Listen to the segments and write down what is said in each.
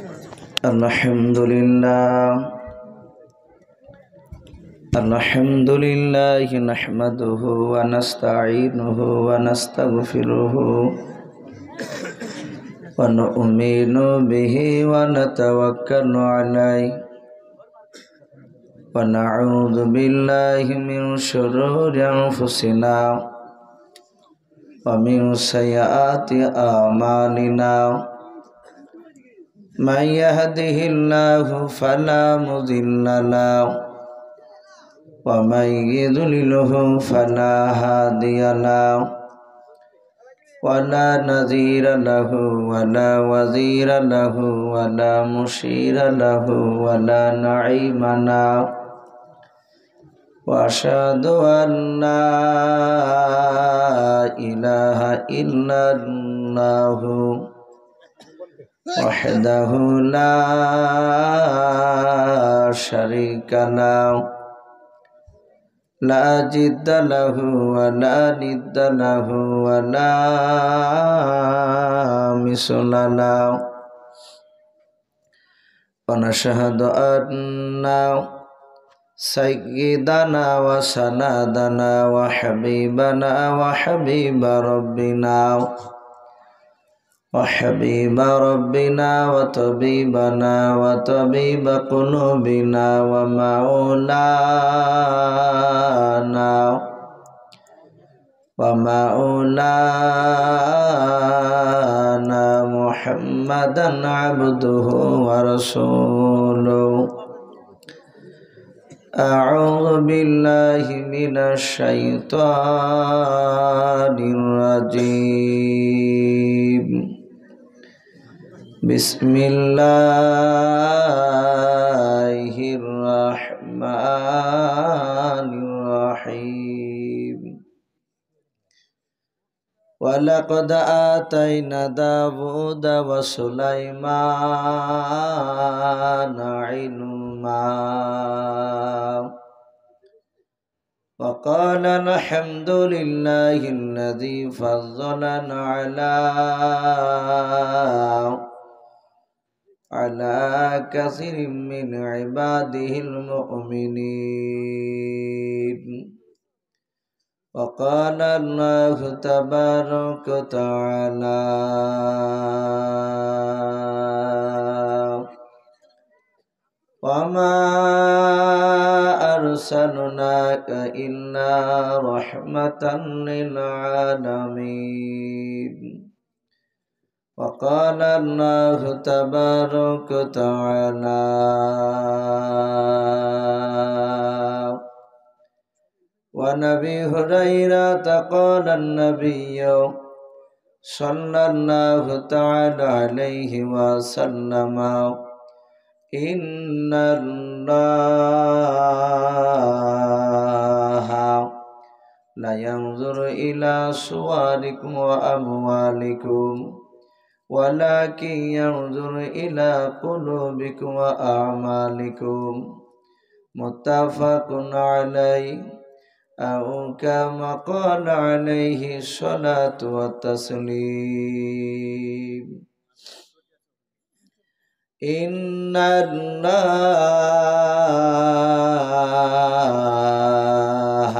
Alhamdulillah nahmaduhu wa nasta'inuhu wa nastaghfiruhu wa nu'minu bihi wa natawakkalu alayhi wa na'udzu billahi min shururi anfusina wa min sayyiati a'malina. Man yahdihillahu fala mudilla lahu wa man yudlilhu fala hadiya lahu wa la nadhira lahu wa la wazira lahu wa la mushira lahu wa la na'ima lahu wa ashhadu an la ilaha illallah wahdahu la syarika lahu la jidda lahu wa la nidda lahu wa la misla lahu wa nashhadu anna sayyidana wa sanadana wa habibana wa habiba rabbina وحبيب ربنا وطبيبنا وطبيب قلوبنا ومولانا محمدا عبده ورسوله. أعوذ بالله من الشيطان الرجيم. بسم الله الرحمن الرحيم. ولقد آتينا داود وسليمان علما وقال الحمد لله الذي فضلنا على كثير من عباده المؤمنين. وقال الله تبارك وتعالى وما أرسلناك إلا رحمة للعالمين. وقال الله تبارك وتعالى ونبي هريرة قال النبي صلى الله تعالى عليه وسلم إن الله لا ينظر إلى صوركم وأموالكم ولكن ينظر إلى قلوبكم وأعمالكم. متفق عليه أو كما قال عليه الصلاة والتسليم. إن الله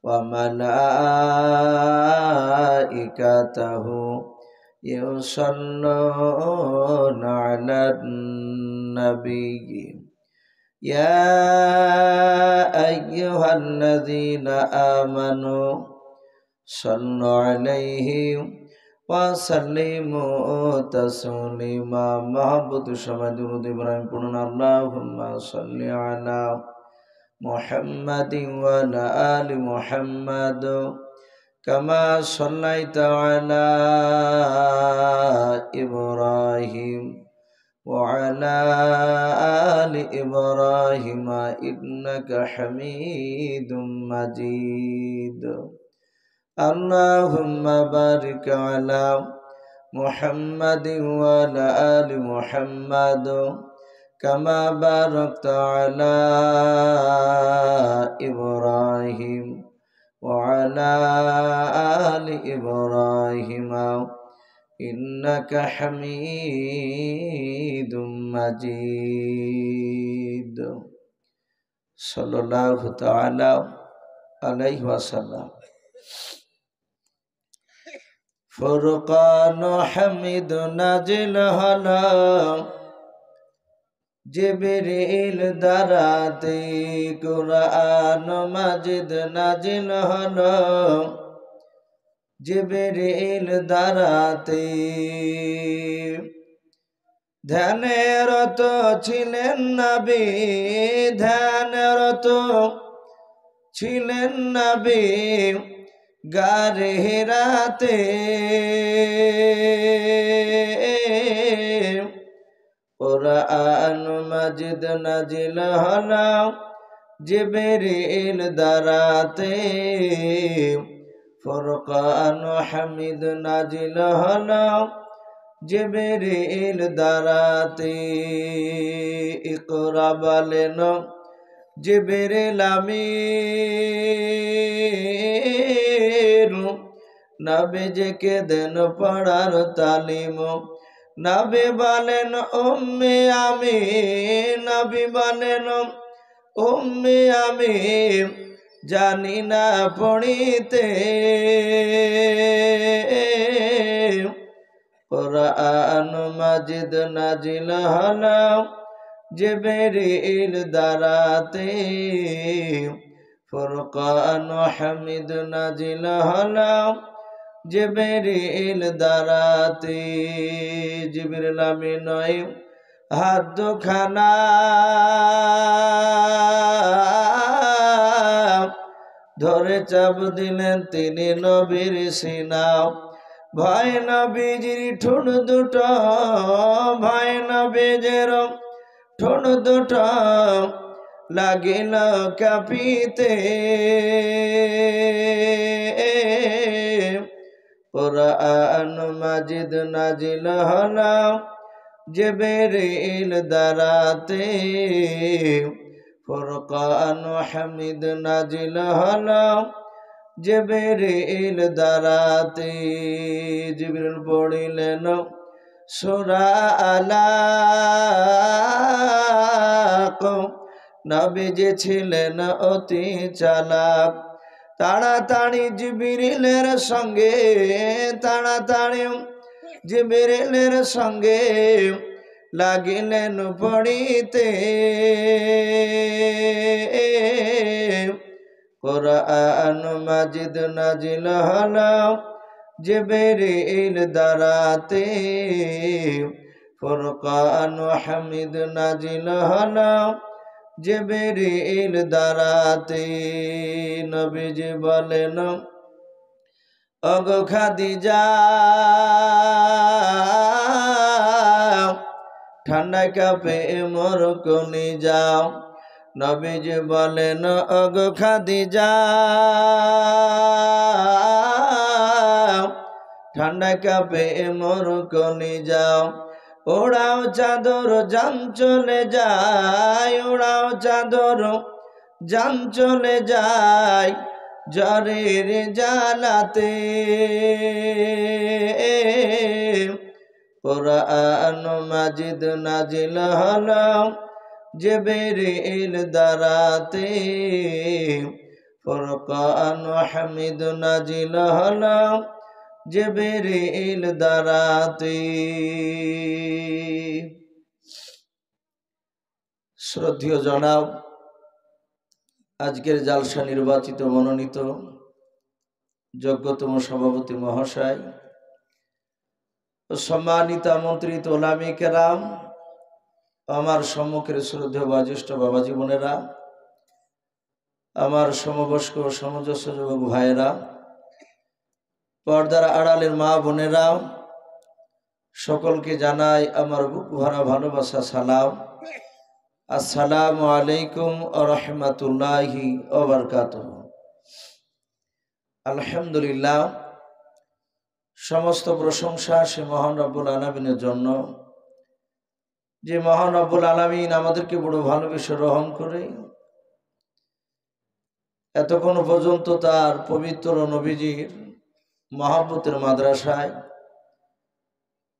وملائكته يصلون على النبي يا أيها الذين آمنوا صلوا عليه وسلموا تسليما. محبت সবাই দুরূদ ইব্রাহিম পড়ুন। আল্লাহুম্মা সাল্লি আলা মুহাম্মাদিন ওয়া আলা আলি মুহাম্মাদ কামা সাল্লাইতা আলা ইব্রাহিম ওয়া আলা আলি ইব্রাহিম ইন্নাকা হামিদুম মাজিদ। আল্লাহুম্মা বারিক আলা মুহাম্মাদিন ওয়া আলা আলি মুহাম্মাদ কামা বারাকতা আলা ইব্রাহিম ওয়া আলা আলি ইব্রাহিম ইন্নাকা হামিদুম مجيد صلى الله تعالى عليه وسلم فرقان حميد نازل হলো জিবরিল দ্বারাতে কুরআন মাজিদ নাজিল হলো জিবরিল দ্বারাতে ধ্যানরত ছিলেন নবী ধ্যানরত ছিলেন নবী গারে হেরাতে কুরআন মাজিদ নাজিল হলো জিবরিল দ্বারাতে ফুরকান হামিদ নাজিল হলো জিবরিল দ্বারাতে ইকরা বলেন জিবরিল আমিন নবীজিকে দেন পড়ার তালিম নবী বলেন উম্মে আমিন নবী বলেন উম্মে আমিন জানি না পড়িতে কুরআন মাজিদ নাজিল হলো জিবরিল দ্বারাতে ফুরকান হামিদ নাজিল হলো জিবরিল দ্বারাতে জিবরিল আমিন হাত দুখানা ধরে চাপ দিলেন তিনি নবীর সিনা ভয় নবীজির ঠোঁট দুটো ভয় নবীজের ঠোঁট দুটো লাগিল কাঁপিতে কুরআন মাজিদ নাজিল হলো জিবরিল দ্বারাতে ফুরকান হামিদ নাজিল হলো জিবরিল দ্বারাতে জিবরিল পড়িলেন সূরা আলাক নবীজি ছিলেন অতি চালাক তাড়াতাড়ি জিবরিলের সঙ্গে তাড়াতাড়ি জিবরিলের সঙ্গে লাগিলেন পড়িতে কুরআন মাজিদ নাজিল হলো জিবরিল দ্বারাতে ফুরকান হামিদ নাজিল হলো জিবরিল দ্বারাতে নবীজি বলেন ওগো খাদিজা ঠান্ডা কাপে মোর কলিজা নবীজি বলেন ওগো খাদিজা ঠান্ডা কাপে মোর কলিজা ওড়াও চাদর জান চলে যায় ওড়াও চাদর জান চলে যায় জ্বরের জ্বালাতে কুরআন মাজিদ নাজিল হলো জিবরিল দ্বারাতে ফুরকান হামিদ নাজিল হলো জিবরিল দ্বারাতে শ্রদ্ধেয় জনাব আজকের জালসা নির্বাচিত মনোনীত যোগ্যতম সভাপতি মহাশয় ও সম্মানিত আমন্ত্রিত ওলামা কেরাম আমার সম্মুখের শ্রদ্ধেয় বয়োজ্যেষ্ঠ বাবা জীবনেরা আমার সমবয়স্ক সমঞ্জস্য যুবক ভাইয়েরা পর্দার আড়ালের মা বোনেরা সকলকে জানাই আমার বুক ভরা ভালোবাসা সালাম আসসালামু আলাইকুম ওয়া রাহমাতুল্লাহি ওয়া বারাকাতুহু আলহামদুলিল্লাহ সমস্ত প্রশংসা সে মহান রব্বুল আলামিনের জন্য যে মহান রব্বুল আলামিন আমাদেরকে বড় ভালোবেসে রহম করে এতক্ষণ পর্যন্ত তার পবিত্র নবীজির মহব্বতের মাদ্রাসায়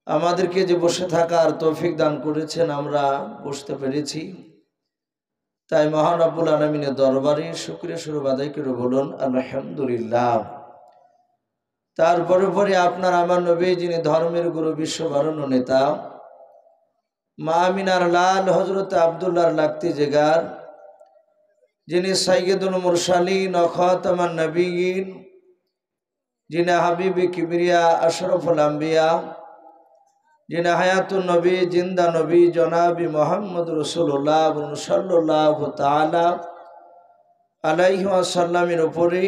আমাদেরকে যে বসে থাকার তৌফিক দান করেছেন, আমরা বসতে পেরেছি, তাই মহান রব্বুল আলামিনের দরবারে শুকরিয়া স্বরূপ আদায় করে বলুন আলহামদুলিল্লাহ। তারপরে পরে আপনার আমার নবী, যিনি ধর্মের গুরু, বিশ্ববরণ্য নেতা, মা আমিনার লাল হযরত আব্দুল্লাহর লাকতি জিগার, যিনি সাইয়্যিদুল মুরসালিন ও খাতামান নবিয়্যিন, যিনি হাবিবে কিবরিয়া আশরাফুল আম্বিয়া, যিনি হায়াতুন নবী, জিন্দা নবী, জনাবি মোহাম্মদ রাসূলুল্লাহ সাল্লাল্লাহু তাআলা আলাইহি ওয়াসাল্লামের উপরে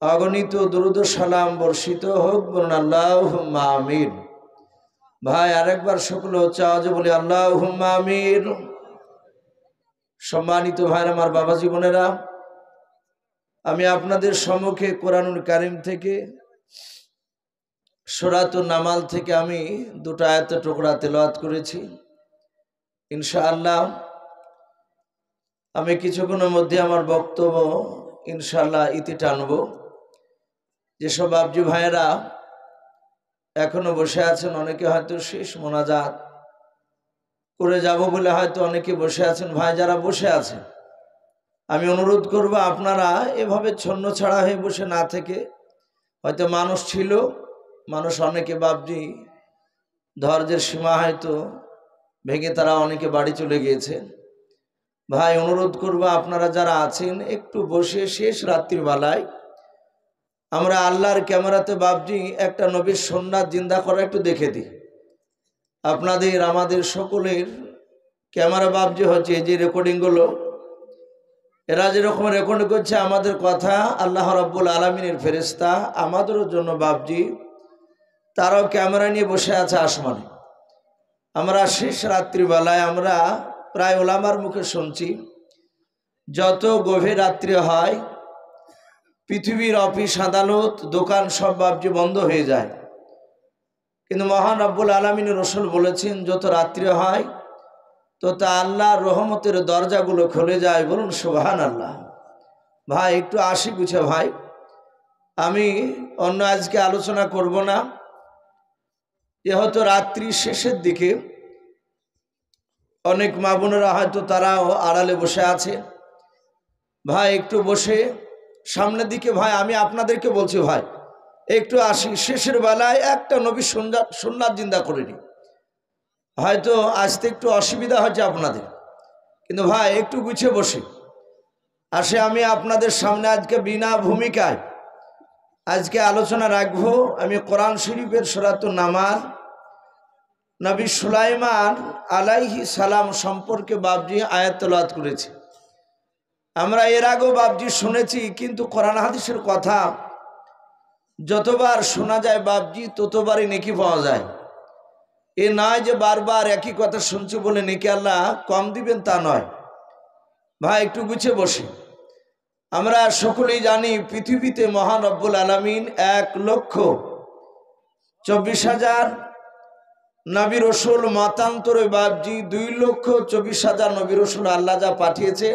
অগণিত দুরূদ ও সালাম বর্ষিত হোক, বলুন আল্লাহুম্মা আমিন। ভাই, আরেকবার সকলে হচ্ছে আওয়াজ বলি আল্লাহুম্মা আমিন। সম্মানিত ভাই, আমার বাবা জীবনেরা, আমি আপনাদের সম্মুখে কোরআনুল কারীম থেকে সূরাতুন নামাল থেকে আমি দুটো আয়াতের টুকরা তেলাওয়াত করেছি। ইনশাআল্লাহ আমি কিছুক্ষণের মধ্যে আমার বক্তব্য ইনশাআল্লাহ ইতি টানব। যেসব বাবজি ভাইয়েরা এখনো বসে আছেন, অনেকে হয়তো শেষ মোনাজাত করে যাব বলে হয়তো অনেকে বসে আছেন। ভাই, যারা বসে আছেন, আমি অনুরোধ করব আপনারা এভাবে ছন্ন ছাড়া হয়ে বসে না থেকে, হয়তো মানুষ ছিল, মানুষ অনেকে বাবজি ধৈর্যের সীমা হয়তো ভেঙে তারা অনেকে বাড়ি চলে গিয়েছে। ভাই, অনুরোধ করব আপনারা যারা আছেন একটু বসে শেষ রাত্রির বেলায় আমরা আল্লাহর ক্যামেরাতে বাবজি একটা নবীর সুন্নাত জিন্দা করা একটু দেখে দিই। আপনাদের আমাদের সকলের ক্যামেরা বাবজি হচ্ছে এই যে রেকর্ডিংগুলো, এরা যেরকম রেকর্ডিং করছে আমাদের কথা, আল্লাহ রাব্বুল আলামিনের ফেরেশতা আমাদেরও জন্য বাবজি তারাও ক্যামেরা নিয়ে বসে আছে আসমানে। আমরা শেষ রাত্রিবেলায় আমরা প্রায় ওলামার মুখে শুনছি, যত গভীর রাত্রি হয় পৃথিবীর অফিস আদালত দোকান সব বাবজি বন্ধ হয়ে যায়, কিন্তু মহান রব্বুল আলামিনের রাসূল বলেছেন যত রাত্রি হয় তত আল্লাহর রহমতের দরজাগুলো খুলে যায়। বলুন সুবহানাল্লাহ। ভাই, একটু আসি গুছে ভাই, আমি অন্য আজকে আলোচনা করব না। যেহেতু রাত্রি শেষের দিকে অনেক মা বোনেরা হয়তো তারাও আড়ালে বসে আছে। ভাই, একটু বসে সামনের দিকে, ভাই আমি আপনাদেরকে বলছি, ভাই একটু আসি, শেষের বেলায় একটা নবী সুন্নাত জিন্দা করে নি। হয়তো আসতে একটু অসুবিধা হচ্ছে আপনাদের, কিন্তু ভাই একটু গুছিয়ে বসে আসে। আমি আপনাদের সামনে আজকে বিনা ভূমিকায় আজকে আলোচনা রাখবো। আমি কোরআন শরীফের সূরাতুন নামাল নবী সুলাইমান আলাইহিস সালাম সম্পর্কে বাবজি আয়াত তেলাওয়াত করেছি। আমরা এর আগেও বাবজি শুনেছি, কিন্তু কোরআন হাদিসের কথা যতবার শোনা যায় বাবজি ততবারই নেকি পাওয়া যায়। এ নয় যে বারবার একই কথা শুনছি বলে নেকি আল্লাহ কম দিবেন, তা নয়। ভাই, একটু গুছিয়ে বসে। আমরা সকলেই জানি পৃথিবীতে মহান রব্বুল আলামিন 1,24,000 নবী রসুল, মতান্তরে বাবজি 2,24,000 নবী রসুল আল্লাহ যা পাঠিয়েছে,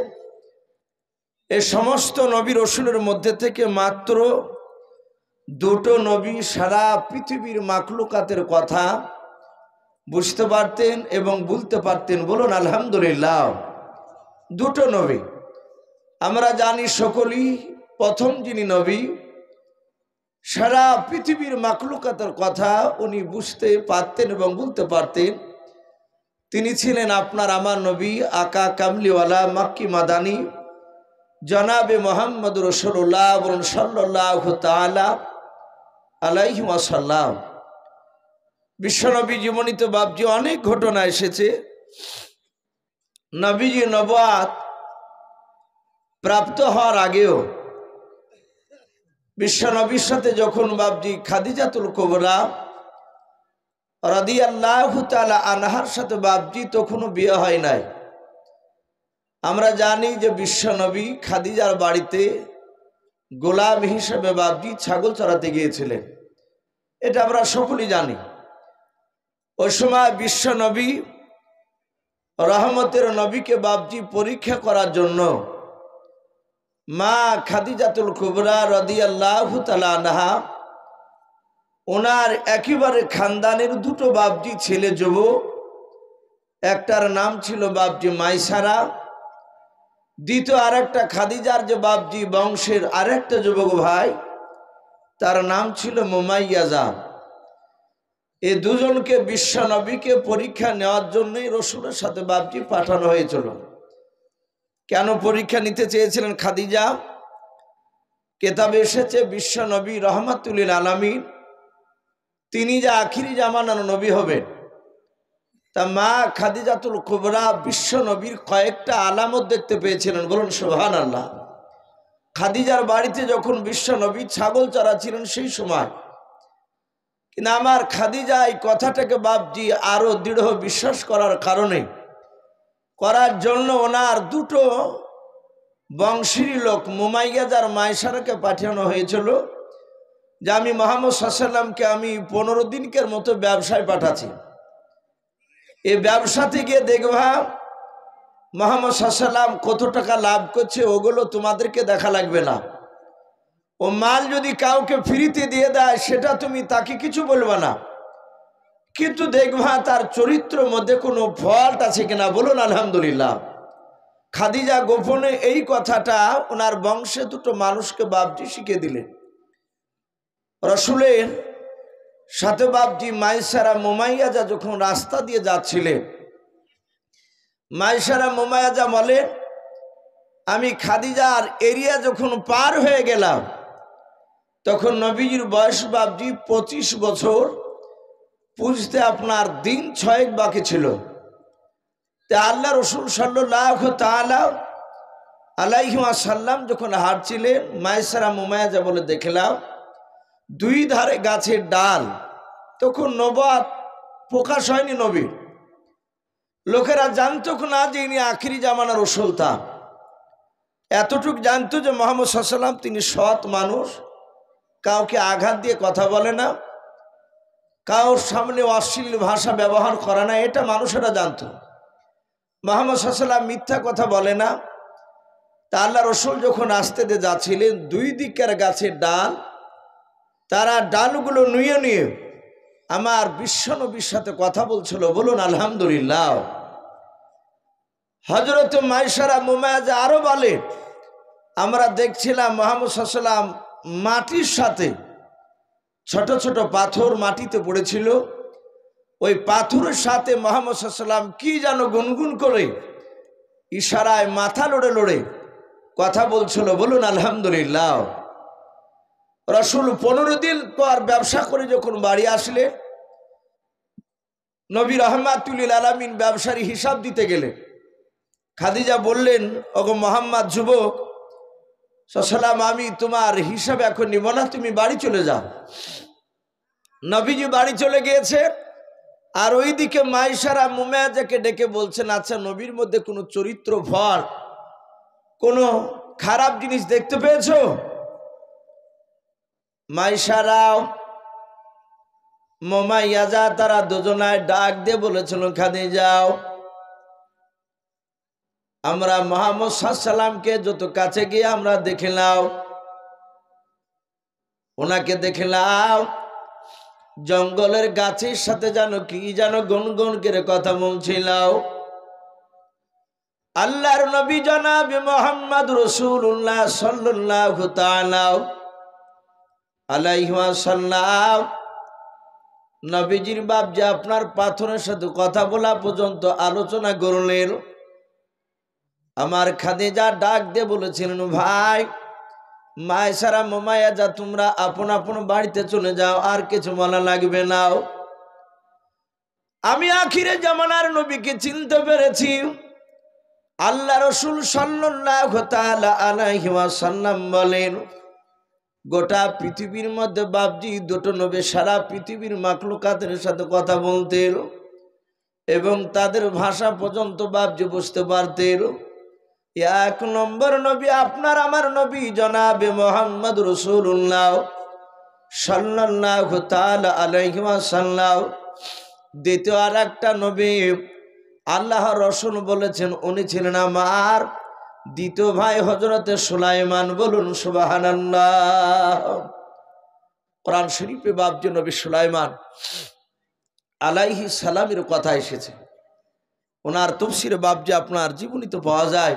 এই সমস্ত নবী রসুলের মধ্যে থেকে মাত্র দুটো নবী সারা পৃথিবীর মাখলুকাতের কথা বুঝতে পারতেন এবং বলতে পারতেন। বলুন আলহামদুলিল্লাহ। দুটো নবী আমরা জানি সকলেই, প্রথম যিনি নবী সারা পৃথিবীর মাখলুকাতের কথা উনি বুঝতে পারতেন এবং বলতে পারতেন, তিনি ছিলেন আপনার আমার নবী আকা কামলিওয়ালা মাক্কি মাদানী জনাবে মোহাম্মদ রাসূলুল্লাহ সাল্লাল্লাহু তাআলা আলাইহি ওয়াসাল্লাম। বিশ্বনবী জীবনীতে বাবজি অনেক ঘটনা এসেছে। নবীজি নবুয়াত প্রাপ্ত হওয়ার আগেও বিশ্বনবীর সাথে যখন বাবজি খাদিজাতুল কুবরা রাদিয়াল্লাহু তাআলা আনহার সাথে বাবজি তখনও বিয়ে হয় নাই। আমরা জানি যে বিশ্বনবী খাদিজার বাড়িতে গোলাম হিসেবে বাবজি ছাগল চড়াতে গিয়েছিলেন, এটা আমরা সকলেই জানি। ওই সময় বিশ্বনবী রহমতের নবীকে বাবজি পরীক্ষা করার জন্য মা খাদিজাতুল কুবরা রাদিয়াল্লাহু তাআলা আনহা ওনার একেবারে খানদানের দুটো বাপজি ছেলে যুবক, একটার নাম ছিল বাপজি মাইসারা, দ্বিতীয় আরেকটা খাদিজার যে বাপজি বংশের আরেকটা যুবক ভাই, তার নাম ছিল মুমাইয়াজা। এই দুজনকে বিশ্ব নবীকে পরীক্ষা নেওয়ার জন্যই রসুলের সাথে বাপজি পাঠানো হয়েছিল। কেন পরীক্ষা নিতে চেয়েছিলেন খাদিজা? কেতাবে এসেছে বিশ্ব নবী রহমাতুল আলামিন তিনি যে আখিরি জামানার নবী হবেন, তা মা খাদিজাতুল কুবরা বিশ্ব নবীর কয়েকটা আলামত দেখতে পেয়েছিলেন। বলুন সুবহানাল্লাহ। খাদিজার বাড়িতে যখন বিশ্ব নবী ছাগল চড়াচ্ছিলেন সেই সময়, কিন্তু আমার খাদিজা এই কথাটাকে বাপজি আরো দৃঢ় বিশ্বাস করার কারণে, করার জন্য ওনার দুটো বংশের লোক মুমাইয়াজার মাইসারাকে পাঠানো হয়েছিল যে আমি মুহাম্মদ সাল্লাল্লাহু আলাইহি ওয়াসাল্লামকে আমি 15 দিনকের মতো ব্যবসায় পাঠাচ্ছি, এই ব্যবসাতে গিয়ে দেখবা মুহাম্মদ সাল্লাল্লাহু আলাইহি ওয়াসাল্লাম কত টাকা লাভ করছে, ওগুলো তোমাদেরকে দেখা লাগবে না। ও মাল যদি কাউকে ফ্রিতে দিয়ে দেয় সেটা তুমি তাকে কিছু বলবে না, কিন্তু দেখবা তার চরিত্রের মধ্যে কোনো ফল্ট আছে কিনা। বলুন আলহামদুলিল্লাহ। খাদিজা গোপনে এই কথাটা ওনার বংশে দুটো মানুষকে বাপজি শিখিয়ে দিলেন। রসুলের সাথে বাপজি মাইসারা মুমাইয়াজা যখন রাস্তা দিয়ে যাচ্ছিলেন, মাইসারা মুমাইয়াজা বলে আমি খাদিজার এরিয়া যখন পার হয়ে গেলাম তখন নবীজির বয়স বাপজি 25 বছর, পুজতে আপনার দিন 6 বাকি ছিল। তা আল্লাহ রসুল সাল্লাল্লাহু তাআলা আলাইহি ওয়াসাল্লাম যখন হাঁটছিলেন, মাইসারা মুমাইয়াজা বলে দেখলাম দুই ধারে গাছের ডাল, তখন নবুয়ত প্রকাশ হয়নি নবীর, লোকেরা জানতো না যে ইনি আখিরি জামানার রসুল। তা এতটুক জানতো যে মুহাম্মদ সাল্লাল্লাহু আলাইহি ওয়াসাল্লাম তিনি সৎ মানুষ, কাউকে আঘাত দিয়ে কথা বলে না, কারোর সামনে অশ্লীল ভাষা ব্যবহার করে না, এটা মানুষেরা জানতো। মুহাম্মদ সাল্লাল্লাহু আলাইহি ওয়াসাল্লাম মিথ্যা কথা বলে না। তা আল্লাহ রসুল যখন আসতে দিয়ে যাচ্ছিলেন, দুই দিকের গাছের ডাল, তারা ডালগুলো নুয়ে নিয়ে আমার বিশ্বনবীর সাথে কথা বলছিল। বলুন আলহামদুলিল্লাহ। হযরত মাইসারা মুমাইয়াজা আরো বলে আমরা দেখছিলাম মুহাম্মদ সাল্লাল্লাহু আলাইহি ওয়াসাল্লাম মাটির সাথে ছোট ছোট পাথর মাটিতে পড়েছিল, ওই পাথরের সাথে মুহাম্মদ সাল্লাল্লাহু আলাইহি ওয়াসাল্লাম কি যেন গুনগুন করে ইশারায় মাথা লড়ে লড়ে কথা বলছিল। বলুন আলহামদুলিল্লাহ। রসুল 15 দিন পর ব্যবসা করে যখন বাড়ি আসলে, নবী রহমাতুল আলামিন ব্যবসার হিসাব দিতে গেলে খাদিজা বললেন ওগো মোহাম্মদ যুবক সাল্লাম, আমি তোমার হিসাব এখন নিব না, তুমি বাড়ি চলে যাও। নবীজি বাড়ি চলে গিয়েছে, আর ওইদিকে মাইসারা মুমাইয়াজাকে ডেকে বলছেন আচ্ছা নবীর মধ্যে কোনো চরিত্র ফল, কোনো খারাপ জিনিস দেখতে পেয়েছো? মাইসারা মুমাইয়াজা তারা দুজনায় ডাক দিয়ে বলেছিল খাদিজাও, আমরা মুহাম্মদ সাল্লাল্লাহু আলাইহি ওয়াসাল্লামকে যত কাছে গিয়ে আমরা দেখলাম, ওনাকে দেখলাম জঙ্গলের গাছের সাথে যেন কি যেন গুনগুন করে কথা বলছিল। আল্লাহর নবী জনাব মুহাম্মদ রাসূলুল্লাহ সাল্লাল্লাহু তাআলা আলাইহি ওয়াসাল্লাম নবীজির বাপ যে আপনার পাথরের সাথে কথা বলা পর্যন্ত আলোচনা করলেন। আমার খাদিজা ডাক দিয়ে বলেছিলেন ভাই মাইসারা মুমাইয়াজা তোমরা আপন আপন বাড়িতে চলে যাও, আর কিছু বলা লাগবে না। আমি আখিরে জামানার নবীকে চিনতে পেরেছি। আল্লাহ রসুল সাল্লাল্লাহু তাআলা আলাইহি ওয়াসাল্লাম বলেন গোটা পৃথিবীর মধ্যে বাপজি দুটো নবী সারা পৃথিবীর মাখলুকাতের সাথে কথা বলতেন এবং তাদের ভাষা পর্যন্ত বাপজি বুঝতে পারতেন। এক নম্বর নবী আপনার আমার নবী জনাবে মুহাম্মদ রাসূলুল্লাহ সাল্লাল্লাহু তাআলা আলাইহি ওয়াসাল্লাম। দ্বিতীয় আর একটা নবী আল্লাহ রসুল বলেছেন উনি ছিলেন আমার দ্বিতীয় ভাই হযরতে সুলাইমান। বলুন সুবহানাল্লাহ। কোরআন শরীফে বাপজি নবী সুলাইমান আলাইহিস সালামের কথা এসেছে। ওনার তাফসীরে বাপজি আপনার জীবনীতে পাওয়া যায়।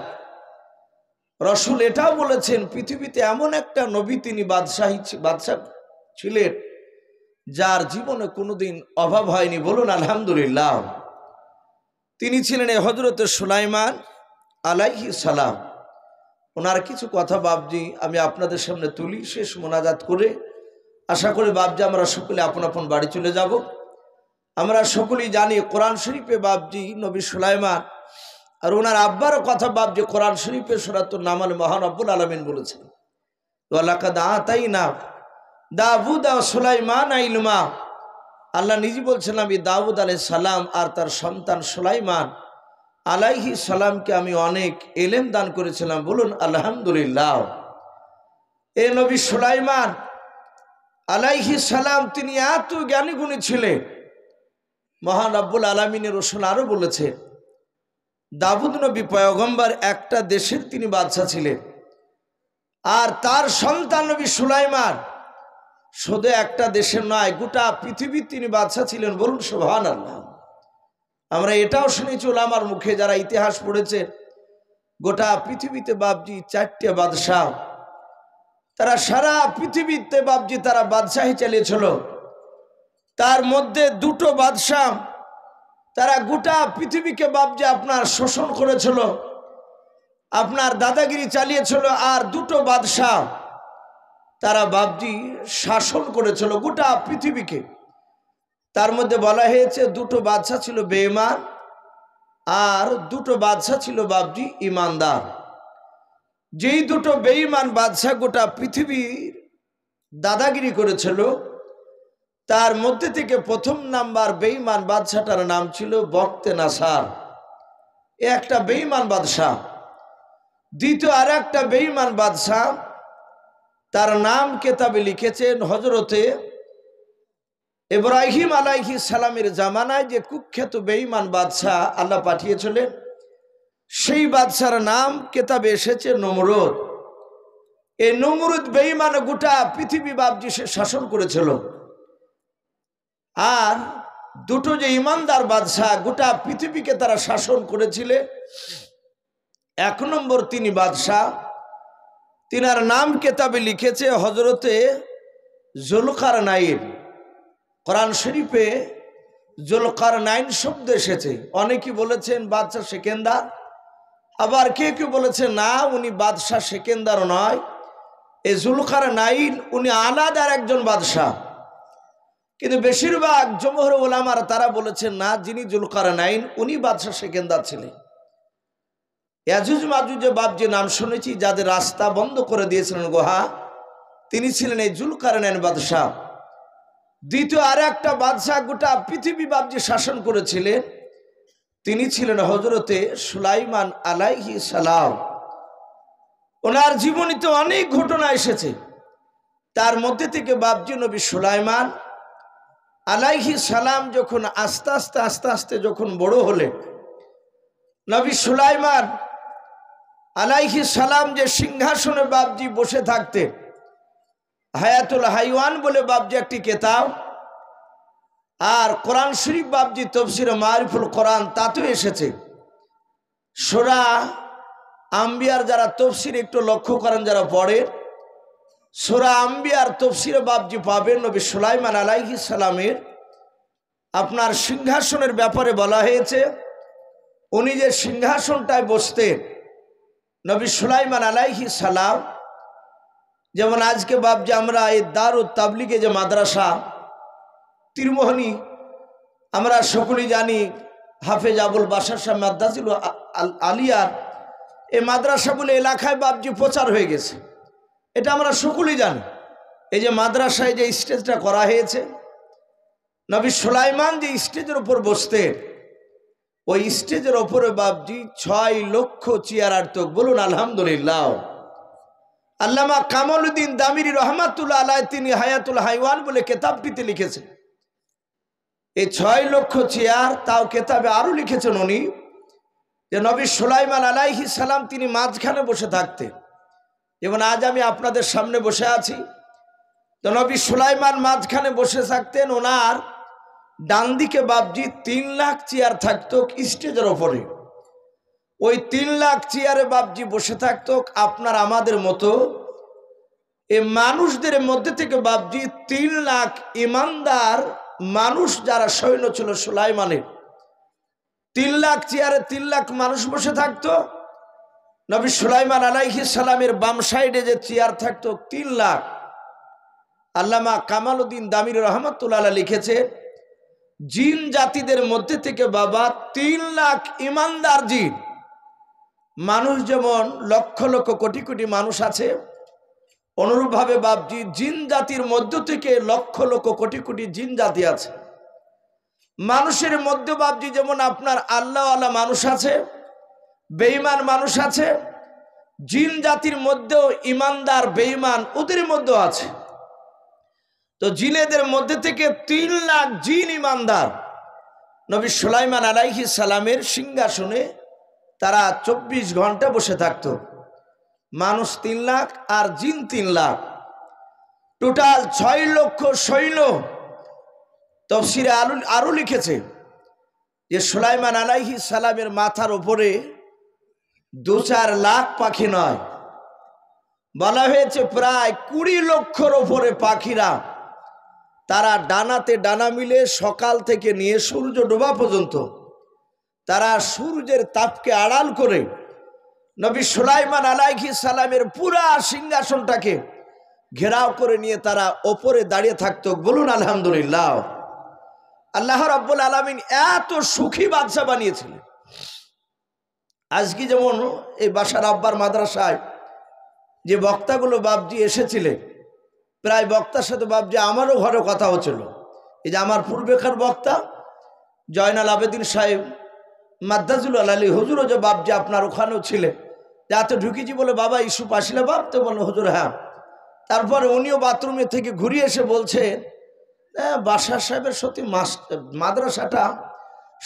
রসুল এটাও বলেছেন পৃথিবীতে এমন একটা নবী তিনি বাদশাহ ছিলেন যার জীবনে কোনোদিন অভাব হয়নি। বলুন আলহামদুলিল্লাহ। তিনি ছিলেন এই হযরত সুলাইমান আলাইহিস সালাম। ওনার কিছু কথা বাপজি আমি আপনাদের সামনে তুলি শেষ মোনাজাত করে। আশা করি বাপজি আমরা সকলে আপন আপন বাড়ি চলে যাব। আমরা সকলেই জানি কোরআন শরীফে বাপজি নবী সুলাইমান আর ওনার আব্বারও কথা বাপজি কোরআন শরীফে সূরাতুন নামল মহান রব্বুল আলামিন বলেছেন, ওয়ালাকাদ আতাইনা দাউদা ওয়া সুলাইমান ইলমা। আল্লাহ নিজে বলছেন আমি দাউদ আলাইহিস সালাম আর তার সন্তান সুলাইমান আলাইহিস সালামকে আমি অনেক ইলম দান করেছিলাম। বলুন আলহামদুলিল্লাহ। এই নবী সুলাইমান আলাইহিস সালাম তিনি এত জ্ঞানী গুণী ছিলেন। মহান রব্বুল আলামিনের রাসূল আরো বলেছেন দাউদ নবী পয়গম্বর একটা দেশের তিনি বাদশা ছিলেন আর তার সন্তান নবী সুলাইমান শুধু একটা দেশের নয় গোটা পৃথিবীর তিনি বাদশা ছিলেন। বলুন সুবহানাল্লাহ। আমরা এটাও শুনেছি ওলামার মুখে যারা ইতিহাস পড়েছে গোটা পৃথিবীতে বাপজি 4টে বাদশাহ, তারা সারা পৃথিবীতে বাপজি তারা বাদশাহী চালিয়েছিল। তার মধ্যে 2টো বাদশাহ তারা গোটা পৃথিবীকে বাপজি আপনার শোষণ করেছিল, আপনার দাদাগিরি চালিয়েছিল। আর 2টো বাদশাহ তারা বাপজি শাসন করেছিল গোটা পৃথিবীকে। তার মধ্যে বলা হয়েছে 2টো বাদশাহ ছিল বেঈমান আর 2টো বাদশাহ ছিল বাপজি ইমানদার। যেই 2টো বেঈমান বাদশাহ গোটা পৃথিবীর দাদাগিরি করেছিল তার মধ্যে থেকে প্রথম নাম্বার বেঈমান বাদশাটার নাম ছিল বখতে নাসার। এ একটা বেঈমান বাদশাহ। দ্বিতীয় আর একটা বেঈমান বাদশাহ তার নাম কেতাবে লিখেছেন হযরতে ইব্রাহিম আলাইহিস সালামের জামানায় যে কুখ্যাত বেঈমান বাদশাহ আল্লাহ পাঠিয়েছিলেন সেই বাদশার নাম কেতাবে এসেছে নমরুদ। এই নমরুদ বেঈমান গোটা পৃথিবী বাপজি সে শাসন করেছিল। আর 2টো যে ইমানদার বাদশাহ গোটা পৃথিবীকে তারা শাসন করেছিলেন। 1 নম্বর তিনি বাদশাহ, তিনার নাম কেতাবে লিখেছে হযরতে জুলকারনাইন। কোরআন শরীফে জুলকারনাইন শব্দ এসেছে। অনেকেই বলেছেন বাদশাহ সেকেন্দার, আবার কেউ কেউ বলেছেন না উনি বাদশাহ সেকেন্দার নয়, এই জুলকারনাইন উনি আলাদার একজন বাদশাহ। কিন্তু বেশিরভাগ জমহুর উলামারা তারা বলেছেন না যিনি জুলকারনাইন উনি বাদশাহ সেকেন্দার ছিলেন। ইয়াজুজ মাজুজে বাপজি নাম শুনেছি যাদের রাস্তা বন্ধ করে দিয়েছিলেন গুহা, তিনি ছিলেন এই জুলকারনাইন বাদশাহ। দ্বিতীয় আর একটা বাদশাহ গোটা পৃথিবী বাপজি শাসন করেছিলেন, তিনি ছিলেন হযরতে সুলাইমান আলাইহিস সালাম। ওনার জীবনীতে অনেক ঘটনা এসেছে। তার মধ্যে থেকে বাপজি নবী সুলাইমান আলাইহিস সালাম যখন আস্তে আস্তে যখন বড় হলেন, নবী সুলাইমান আলাইহিস সালাম যে সিংহাসনে বাপজি বসে থাকতেন, হায়াতুল হাইওয়ান বলে বাপজি একটি কিতাব আর কোরআন শরীফ বাপজি তাফসীরে মারিফুল কোরআন তাতেও এসেছে। সূরা আম্বিয়ার যারা তাফসীর একটু লক্ষ্য করেন যারা পড়ে, সূরা আম্বিয়ার তাফসীরে বাপজি পাবেন নবী সুলাইমান আলাইহিস সালামের আপনার সিংহাসনের ব্যাপারে বলা হয়েছে। উনি যে সিংহাসনটায় বসতেন নবী সুলাইমান আলাইহিস সালাম, যেমন আজকে বাপজি আমরা এই দারুত তাবলিগে যে মাদ্রাসা তীরমোহনী আমরা সকলেই জানি হাফেজ আবুল বাশার সাহেব মাদ্রাসুল আলিয়ার এই মাদ্রাসা বলে এলাকায় বাপজি প্রচার হয়ে গেছে, এটা আমরা সকলেই জানি। এই যে মাদ্রাসায় যে স্টেজটা করা হয়েছে, নবী সুলাইমান যে স্টেজের উপর বসতেন ওই স্টেজের ওপরে বাপজি 6 লক্ষ চেয়ার আর্তক। বলুন আলহামদুলিল্লাহ। আল্লামা কামালউদ্দিন দামিরি রহমাতুল্লাহ আলাইহি তিনি হায়াতুল হাইওয়ান বলে কিতাবটিতে লিখেছেন এই 6 লক্ষ চেয়ার। তাও কিতাবে আরো লিখেছেন উনি যে নবী সুলাইমান আলাইহিস সালাম তিনি মাঝখানে বসে থাকতেন। যেমন আজ আমি আপনাদের সামনে বসে আছি, তো নবী সুলাইমান মাঝখানে বসে থাকতেন, ওনার ডান দিকে বাপজি 3 লাখ চেয়ার থাকতো স্টেজের ওপরে। ওই 3 লাখ চেয়ারে বাপজি বসে থাকতো আপনার আমাদের মতো এই মানুষদের মধ্যে থেকে বাপজি 3 লাখ ইমানদার মানুষ যারা সৈন্য ছিল সুলাইমানের, 3 লাখ চেয়ারে 3 লাখ মানুষ বসে থাকতো। নবী সুলাইমান আলাইহিস সালামের বাম সাইডে যে চেয়ার থাকতো 3 লাখ, আল্লামা কামালউদ্দিন দামির রহমাতুল্লাহ আলাইহি লিখেছে জিন জাতিদের মধ্যে থেকে বাবা 3 লাখ ইমানদার জিন মানুষ, যেমন লক্ষ লক্ষ কোটি কোটি মানুষ আছে, অনুরূপভাবে বাপজি জিন জাতির মধ্য থেকে লক্ষ লক্ষ কোটি কোটি জিন জাতি আছে। মানুষের মধ্যে বাপজি যেমন আপনার আল্লাহওয়ালা মানুষ আছে, বেঈমান মানুষ আছে, জিন জাতির মধ্যেও ইমানদার বেঈমান ওদের মধ্যেও আছে। তো জিনেদের মধ্যে থেকে 3 লাখ জিন ইমানদার নবী সুলাইমান আলাইহিস সালামের সিংহাসনে তারা 24 ঘন্টা বসে থাকতো। মানুষ 3 লাখ আর জিন 3 লাখ, টোটাল 6 লক্ষ সৈন্য। তাফসীরে আরো লিখেছে যে সুলাইমান আলাইহিস সালামের মাথার উপরে 2-4 লাখ পাখি নয়, বলা হয়েছে প্রায় 20 লক্ষর উপরে পাখিরা তারা ডানাতে ডানা মিলে সকাল থেকে নিয়ে সূর্য ডোবা পর্যন্ত তারা সূর্যের তাপকে আড়াল করে নবী সুলাইমান আলাইহিস সালামের পুরা সিংহাসনটাকে ঘেরাও করে নিয়ে তারা ওপরে দাঁড়িয়ে থাকতো। বলুন আলহামদুলিল্লাহ। আল্লাহ রাব্বুল আলামিন এত সুখী বাদশা বানিয়েছিলেন। আজকে যেমন এই বাসার আব্বার মাদ্রাসায় যে বক্তাগুলো বাপজি এসেছিলেন, প্রায় বক্তার সাথে বাপজি আমারও ঘরে কথা হচ্ছিল। এই যে আমার পূর্বেকার বক্তা জয়নাল আবেদিন সাহেব মাদ্দাজুল আলী হুজুরও যে বাপজি আপনার ওখানেও ছিলেন, যাতে ঢুকেছি বলে বাবা ইস্যু আসলে বাপ, তো বললো হুজুর হ্যাঁ। তারপরে উনিও বাথরুমে থেকে ঘুরিয়ে এসে বলছেন বাসার সাহেবের সত্যি মাদ্রাসাটা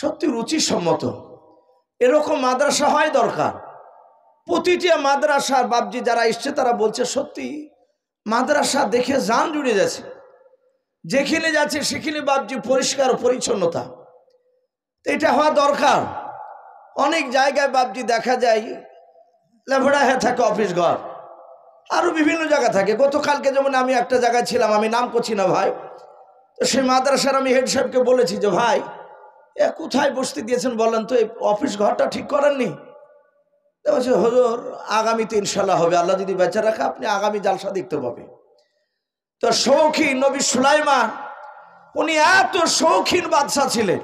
সত্যি রুচিসম্মত, এরকম মাদ্রাসা হয় দরকার। প্রতিটি মাদ্রাসার বাপজি যারা এসছে তারা বলছে সত্যি মাদ্রাসা দেখে জান জুড়ে যাচ্ছে, যেখানে যাচ্ছে সেখানে বাপজি পরিষ্কার পরিচ্ছন্নতা, এটা হওয়া দরকার। অনেক জায়গায় বাপজি দেখা যায় লেভড়া হয়ে থাকে অফিস ঘর, আরো বিভিন্ন জায়গা থাকে। গতকালকে যেমন আমি একটা জায়গায় ছিলাম, আমি নাম করছি না ভাই, তো সেই মাদ্রাসার আমি হেড সাহেবকে বলেছি যে ভাই এ কোথায় বসতে দিয়েছেন বলেন তো, এই অফিস ঘরটা ঠিক করেননি? বলছে হুজুর আগামীতে ইনশাল্লাহ হবে, আল্লাহ যদি বেঁচে রাখা আপনি আগামী জালসা দেখতে পাবে। তো শৌখিন নবী সুলাইমান উনি এত শৌখিন বাদশা ছিলেন,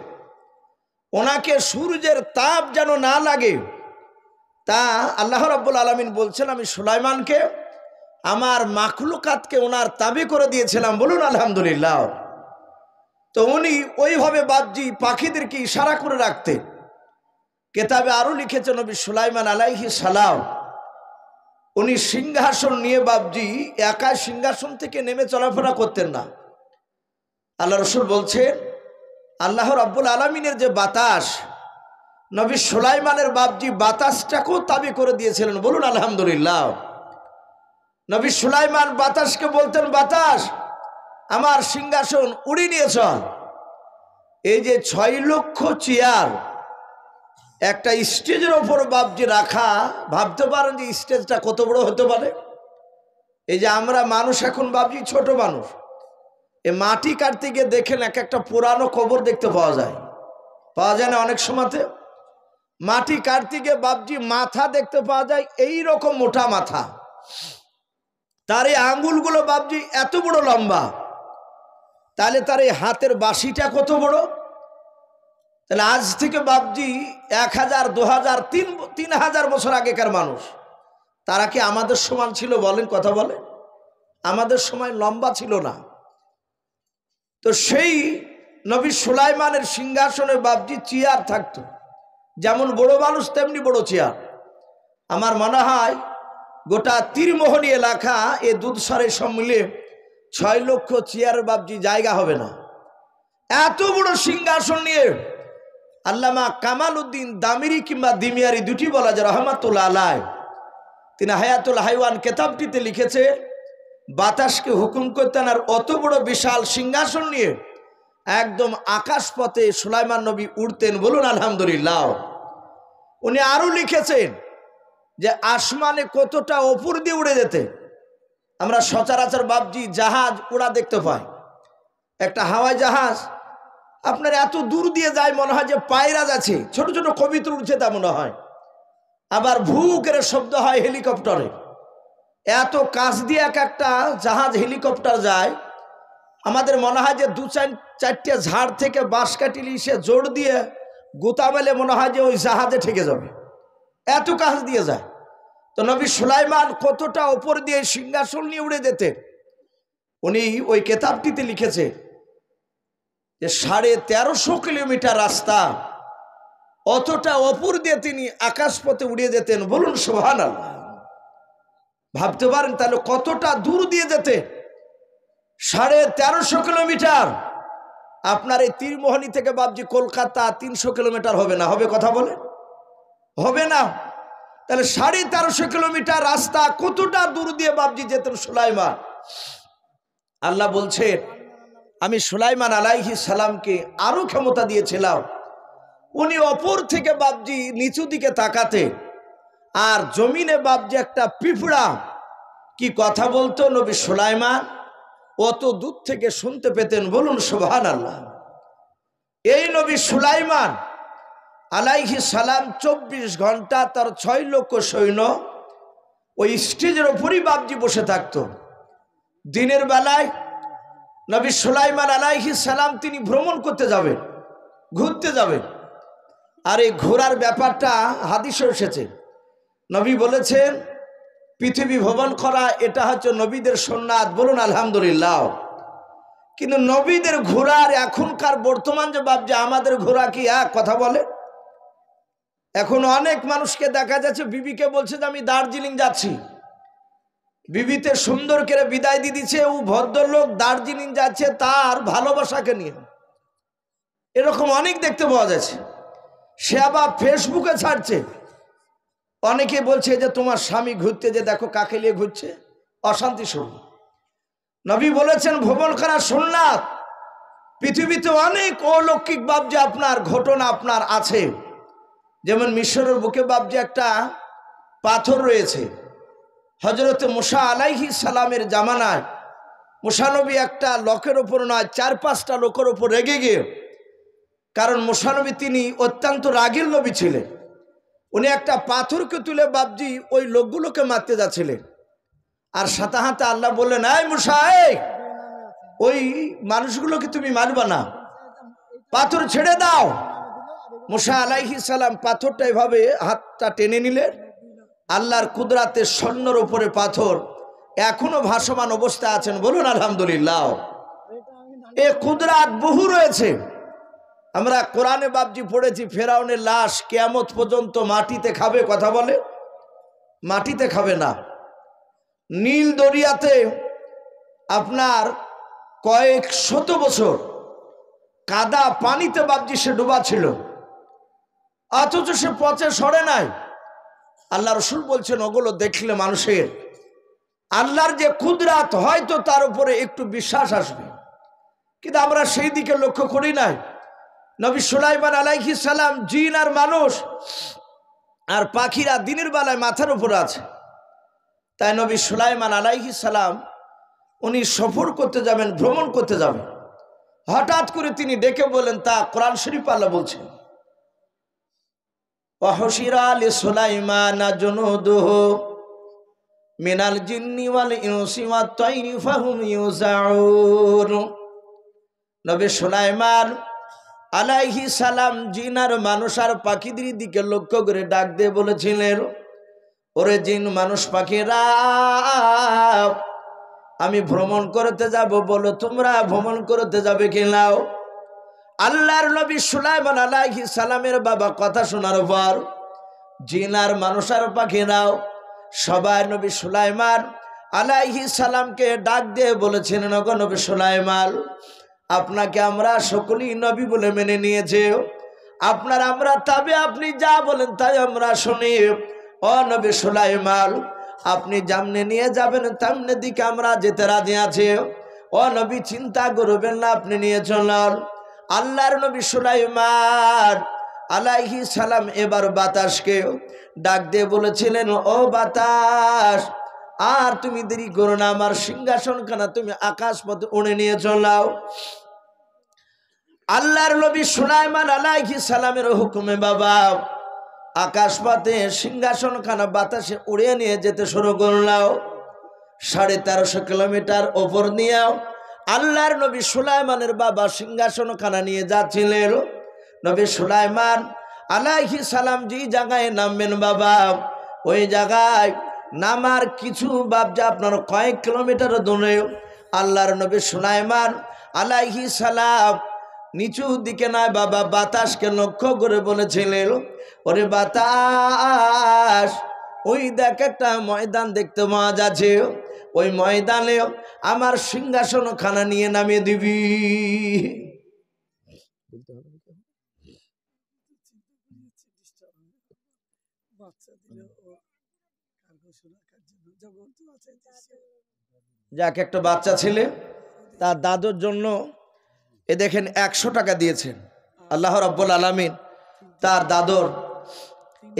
ওনাকে সূর্যের তাপ যেন না লাগে তা আল্লাহ রাব্বুল আলামিন বলছেন আমি সুলাইমানকে আমার মাখলুকাতকে ওনার তাবে করে দিয়েছিলাম। বলুন আলহামদুলিল্লাহ। তো উনি ওইভাবে বাপজি পাখিদেরকে ইশারা করে রাখতেন। কেতাবে আরো লিখেছেন নবী সুলাইমান আলাইহিস সালাম উনি সিংহাসন নিয়ে বাপজি একা সিংহাসন থেকে নেমে চলাফেরা করতেন না। আল্লাহ রসুল বলছেন আল্লাহ রাব্বুল আলামিনের যে বাতাস, নবী সুলাইমানের বাপজি বাতাসটাকেও তাবি করে দিয়েছিলেন। বলুন আলহামদুলিল্লাহ। নবী সুলাইমান বাতাসকে বলতেন বাতাস আমার সিংহাসন উড়িয়ে নিয়ে চল। এই যে 6 লক্ষ চেয়ার একটা স্টেজের ওপর বাপজি রাখা, ভাবতে পারেন যে স্টেজটা কত বড় হতে পারে। এই যে আমরা মানুষ এখন বাপজি ছোট মানুষ, এই মাটি কাটতে গিয়ে দেখেন এক একটা পুরানো কবর দেখতে পাওয়া যায় না? অনেক সময়তে মাটি কাটতে গিয়ে বাপজি মাথা দেখতে পাওয়া যায়, এই রকম মোটা মাথা, তার এই আঙ্গুলগুলো বাপজি এত বড় লম্বা, তাহলে তার এই হাতের বাঁশিটা কত বড়। তাহলে আজ থেকে বাপজি 1000, 2000, 3000 বছর আগেকার মানুষ, তারা কি আমাদের সমান ছিল? বলেন, কথা বলেন। আমাদের সময় লম্বা ছিল না। তো সেই নবী সুলাইমানের সিংহাসনে বাপজি চেয়ার থাকতো, যেমন বড় মানুষ তেমনি বড় চেয়ার। আমার মনে হয় গোটা তীরমোহনী এলাকা এ দুধসারের সব মিলে 6 লক্ষ চেয়ারের বাপজি জায়গা হবে না। এত বড় সিংহাসন নিয়ে আল্লামা কামালউদ্দিন দামিরি কিংবা দিমিয়ারি দুটি বলা যায় রহমাতুল্লাহ আলাইহি, তিনি হায়াতুল হাইওয়ান কেতাবটিতে লিখেছে বাতাসকে হুকুম করতেন, আর অত বড় বিশাল সিংহাসন নিয়ে একদম আকাশ পথে সুলাইমান নবী উঠতেন। বলুন আলহামদুলিল্লাহ। উনি আরো লিখেছেন যে আসমানে কতটা ওপর দিয়ে উড়ে যেতে। আমরা সচরাচর বাবজি জাহাজ উড়া দেখতে পাই, একটা হাওয়াই জাহাজ আপনার এত দূর দিয়ে যায় মনে হয় যে পায়রা যাচ্ছে, ছোট ছোট কবিতা উঠছে তা মনে হয়। আবার ভূ করে শব্দ হয় হেলিকপ্টারে, এত কাছ দিয়ে এক একটা জাহাজ হেলিকপ্টার যায়, আমাদের মনে হয় যে দু চারটে ঝাড় থেকে বাঁশ কাটিলি সে জোর দিয়ে গোতা মেলে মনে হয় যে ওই জাহাজে ঠেকে যাবে, এত কাছ দিয়ে যায়। তো নবী সুলাইমান কতটা ওপর দিয়ে সিংহাসন নিয়ে উড়ে যেতেন। উনি ওই কেতাবটিতে লিখেছে যে 1350 কিলোমিটার রাস্তা অতটা ওপর দিয়ে তিনি আকাশপথে উড়িয়ে যেতেন। বলুন সুবহানাল্লাহ। ভাবতে পারেন তাহলে কতটা দূর দিয়ে যেতে, 1350 কিলোমিটার। আপনার এই তীরমোহনী থেকে বাবজি কলকাতা 300 কিলোমিটার হবে না? হবে? কথা বলে হবে না? তাহলে 1350 কিলোমিটার রাস্তা কতটা দূর দিয়ে বাবজি যেতেন সুলাইমান। আল্লাহ বলছেন আমি সুলাইমান আলাইহিস সালামকে আরো ক্ষমতা দিয়েছিলাম। উনি অপর থেকে বাবজি নিচু দিকে তাকাতে, আর জমিনে বাবজি একটা পিঁপড়া কি কথা বলতো নবী সুলাইমান অত দূর থেকে শুনতে পেতেন। বলুন সুবহানাল্লাহ। এই নবী সুলাইমান আলাইহিস সালাম 24 ঘন্টা তার 6 লক্ষ সৈন্য ওই স্টেজের উপরই বাবজি বসে থাকতো। দিনের বেলায় নবী সুলাইমান আলাইহিস সালাম তিনি ভ্রমণ করতে যাবেন, ঘুরতে যাবেন। আর এই ঘোরার ব্যাপারটা হাদিসে এসেছে। নবী বলেছেন পৃথিবী ভ্রমণ করা এটা হচ্ছে নবীদের সুন্নাত। বলুন আলহামদুলিল্লাহ। কিন্তু নবীদের ঘোরার এখনকার বর্তমান যে বাবজি আমাদের ঘোরা কি এক? কথা বলে। এখন অনেক মানুষকে দেখা যাচ্ছে বিবিকে বলছে যে আমি দার্জিলিং যাচ্ছি, বিবিতে সুন্দর করে বিদায় দিয়ে দিচ্ছে, ও ভদ্রলোক দার্জিলিং যাচ্ছে তার ভালোবাসাকে নিয়ে। এরকম অনেক দেখতে পাওয়া যাচ্ছে। সে আবার ফেসবুকে ছাড়ছে, অনেকে বলছে যে তোমার স্বামী ঘুরতে যে দেখো কাকে নিয়ে ঘুরছে, অশান্তি শুরু। নবী বলেছেন ভ্রমণ করা সুন্নাত। পৃথিবীতে অনেক অলৌকিক বাবজি আপনার ঘটনা আপনার আছে। যেমন মিশরের বুকে বাবজি একটা পাথর রয়েছে। হযরত মুসা আলাইহিস সালামের জামানায় মুসা নবী একটা লোকের ওপর নয় 4-5টা লোকের ওপর রেগে গিয়ে, কারণ মুসা নবী তিনি অত্যন্ত রাগের নবী ছিলেন, উনি একটা পাথরকে তুলে বাবজি ওই লোকগুলোকে মারতে যাচ্ছিলেন। আর সাথে হাতে আল্লাহ বললেন এই মুসা, ওই মানুষগুলোকে তুমি মারবা না, পাথর ছেড়ে দাও। মুসা আলাইহিস সালাম পাথরটা এভাবে হাতটা টেনে নিলেন, আল্লাহর কুদরাতে স্বর্ণের উপরে পাথর এখনো ভাসমান অবস্থা আছেন। বলুন আলহামদুলিল্লাহ। এ কুদরাত বহু রয়েছে। আমরা কোরআনে বাবজি পড়েছি ফেরাউনের লাশ কিয়ামত পর্যন্ত মাটিতে খাবে। কথা বলে মাটিতে খাবে না। নীল দরিয়াতে আপনার কয়েক শত বছর কাদা পানিতে বাবজি সে ডুবা ছিল, অথচ সে পচে সরে নাই। আল্লাহ রসুল বলছেন ওগুলো দেখলে মানুষের আল্লাহর যে কুদরাত হয়তো তার উপরে একটু বিশ্বাস আসবে, কিন্তু আমরা সেই দিকে লক্ষ্য করি নাই। নবী সুলাইমান আলাইহিস সালাম জিন আর মানুষ আর পাখিরা দিনের বেলায় মাথার উপরে আছে। তাই নবী সুলাইমান আলাইহিস সালাম উনি সফর করতে যাবেন, ভ্রমণ করতে যাবেন। হঠাৎ করে তিনি ডেকে বলেন, তা কোরআন শরীফ আল্লাহ বলছেন ওয়াহশিরা লিসুলাইমান জুনুদুহু মিনাল জিন্নি ওয়াল ইনসি ওয়াত তায়রি ফাহুম ইউজাউন। নবী সুলাইমান আলাইহিস সালাম জিন আর মানুষ আর পাখিদের দিকে লক্ষ্য করে ডাক দিয়ে বলেছিলেন, ওরে জিন মানুষ পাখিরা, আমি ভ্রমণ করতে যাব, বলো তোমরা ভ্রমণ করতে যাবে কিনাও? আল্লাহর নবী সুলাইমান আলাইহিস সালামের বাবা কথা শোনার পর জিন আর মানুষ আর পাখিরাও সবাই নবী সুলাইমান আলাইহিস সালামকে ডাক দিয়ে বলেছেন, ওগো নবী সুলাইমান, আপনাকে আমরা সকলেই নবী বলে মেনে নিয়েছে, আপনার আমরা তবে আপনি যা বলেন তাই আমরা শুনি। ও নবী সুলাইমান, আপনি যেমনে নিয়ে যাবেন তেমনি দিকে আমরা যেতে রাজি আছি। ও নবী চিন্তা করবেন না, আপনি নিয়ে চলুন। আল্লাহর নবী সুলাইমান আলাইহিস সালাম এবার বাতাসকে ডাক দিয়ে বলেছিলেন, ও বাতাস, আর তুমি দেরি করো না, আমার সিংহাসনখানা তুমি আকাশ পথে উড়ে নিয়ে চলাও। আল্লাহর নবী সুলাইমান আলাইহিস সালামের হুকুমে বাবা আকাশ পথে সিংহাসনখানা বাতাসে উড়িয়ে নিয়ে যেতে শুরু করলাম। 1350 কিলোমিটার ওপর নিয়েও আল্লাহর নবী সুলাইমানের বাবা সিংহাসনখানা নিয়ে যাচ্ছিলেন। নবী সুলাইমান আলাইহিস সালাম যে জায়গায় নামবেন বাবা, ওই জায়গায় নামার কিছু বাবজা আপনার কয়েক কিলোমিটার দূরে আল্লাহর নবী সুলাইমান আলাইহিস সালাম নিচু দিকে নয় বাবা বাতাসকে লক্ষ্য করে বলেছিলেন, ওরে বাতাস, ওই দেখ একটা ময়দান দেখতে পাওয়া যাচ্ছে, ওই ময়দানে আমার সিংহাসনখানা নিয়ে নামিয়ে দিবি। যাক, একটা বাচ্চা ছেলে তার দাদুর জন্য এ দেখেন 100 টাকা দিয়েছেন আল্লাহ রাব্বুল আলামিন। তার দাদুর